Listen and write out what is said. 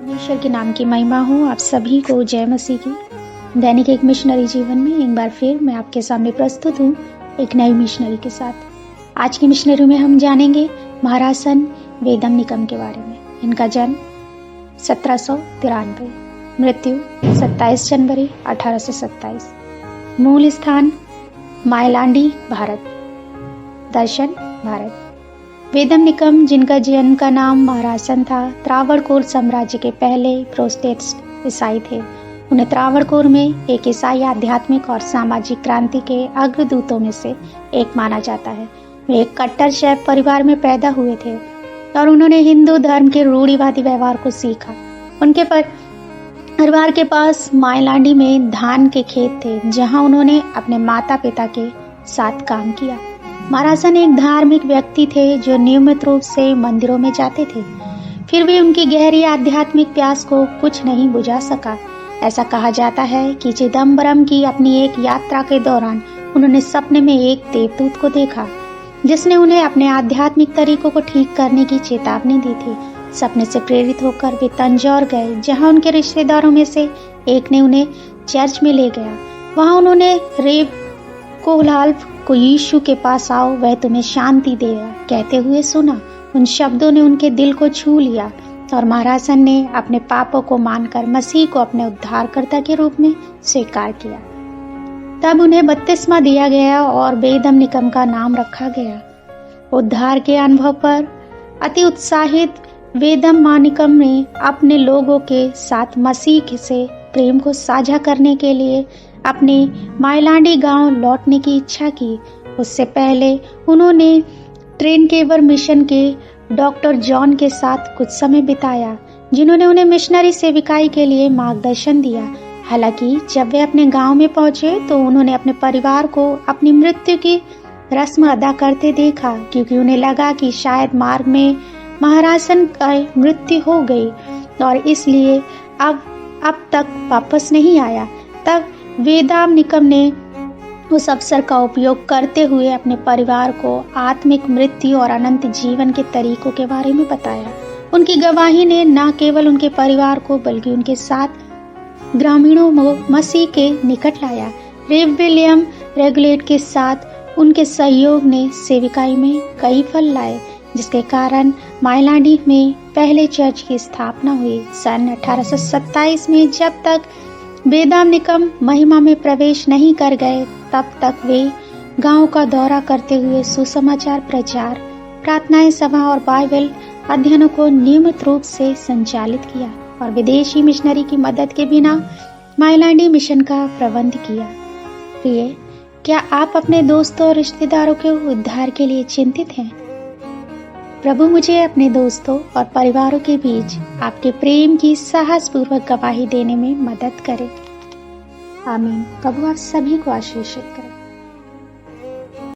परमेश्वर के नाम की महिमा हो। आप सभी को जय मसीह की। दैनिक एक मिशनरी जीवन में एक बार फिर मैं आपके सामने प्रस्तुत हूँ एक नई मिशनरी के साथ। आज की मिशनरी में हम जानेंगे महाराज सन वेदम निकम के बारे में। इनका जन्म 1793, मृत्यु 27 जनवरी 1827, मूल स्थान मायलांडी, भारत, दर्शन भारत। वेदम निकम, जिनका जन्म का नाम महारासन था, त्रावणकोर साम्राज्य के पहले प्रोटेस्टेंट ईसाई थे। उन्हें त्रावणकोर में एक ईसाई आध्यात्मिक और सामाजिक क्रांति के अग्रदूतों में से एक माना जाता है। वे एक कट्टर शैव परिवार में पैदा हुए थे और उन्होंने हिंदू धर्म के रूढ़िवादी व्यवहार को सीखा। उनके परिवार के पास मायलांडी में धान के खेत थे, जहां उन्होंने अपने माता पिता के साथ काम किया। महारासन एक धार्मिक व्यक्ति थे जो नियमित रूप से मंदिरों में जाते थे। फिर भी उनकी गहरी आध्यात्मिक प्यास को कुछ नहीं बुझा सका। ऐसा कहा जाता है कि चिदम्बरम की अपनी एक यात्रा के दौरान उन्होंने सपने में एक देवदूत को देखा, जिसने उन्हें अपने आध्यात्मिक तरीकों को ठीक करने की चेतावनी दी थी। सपने से प्रेरित होकर वे तंजौर गए, जहां उनके रिश्तेदारों में से एक ने उन्हें चर्च में ले गया। वहां उन्होंने रेव कोहलाल्फ को यीशु के पास आओ, वह तुम्हें शांति देगा कहते हुए सुना। उन शब्दों ने उनके दिल को छू लिया और महारासन ने अपने पापों को मानकर मसीह को अपने उद्धारकर्ता के रूप में स्वीकार किया। तब उन्हें बपतिस्मा दिया गया और वेदम निकम का नाम रखा गया। उद्धार के अनुभव पर अति उत्साहित वेदम मानिकम ने अपने लोगों के साथ मसीह से प्रेम को साझा करने के लिए अपने मायलांडी गांव लौटने की इच्छा की। उससे पहले उन्होंने ट्रेनकेवर मिशन के डॉक्टर जॉन के साथ कुछ समय बिताया, जिन्होंने उन्हें मिशनरी सेविकाई के लिए मार्गदर्शन दिया। हालांकि जब वे अपने गांव में पहुंचे तो उन्होंने अपने परिवार को अपनी मृत्यु की रस्म अदा करते देखा, क्योंकि उन्हें लगा कि शायद मार्ग में महारासन का मृत्यु हो गई और इसलिए अब तक वापस नहीं आया। तब वेदम निकम ने उस अवसर का उपयोग करते हुए अपने परिवार को आत्मिक मृत्यु और अनंत जीवन के तरीकों के बारे में बताया। उनकी गवाही ने न केवल उनके परिवार को बल्कि उनके साथ ग्रामीणों मसीह के निकट लाया। रेव विलियम रेगुलेट के साथ उनके सहयोग ने सेविकाई में कई फल लाए, जिसके कारण मायलांडी में पहले चर्च की स्थापना हुई। सन 1827 में जब तक वेदम निकम महिमा में प्रवेश नहीं कर गए, तब तक वे गांव का दौरा करते हुए सुसमाचार प्रचार, प्रार्थनाएं, सभा और बाइबल अध्ययनों को नियमित रूप से संचालित किया और विदेशी मिशनरी की मदद के बिना मायलांडी मिशन का प्रबंध किया। प्रिय, क्या आप अपने दोस्तों और रिश्तेदारों के उद्धार के लिए चिंतित हैं? प्रभु मुझे अपने दोस्तों और परिवारों के बीच आपके प्रेम की साहसपूर्वक गवाही देने में मदद करे। आमीन। प्रभु आप सभी को आशीषित करे।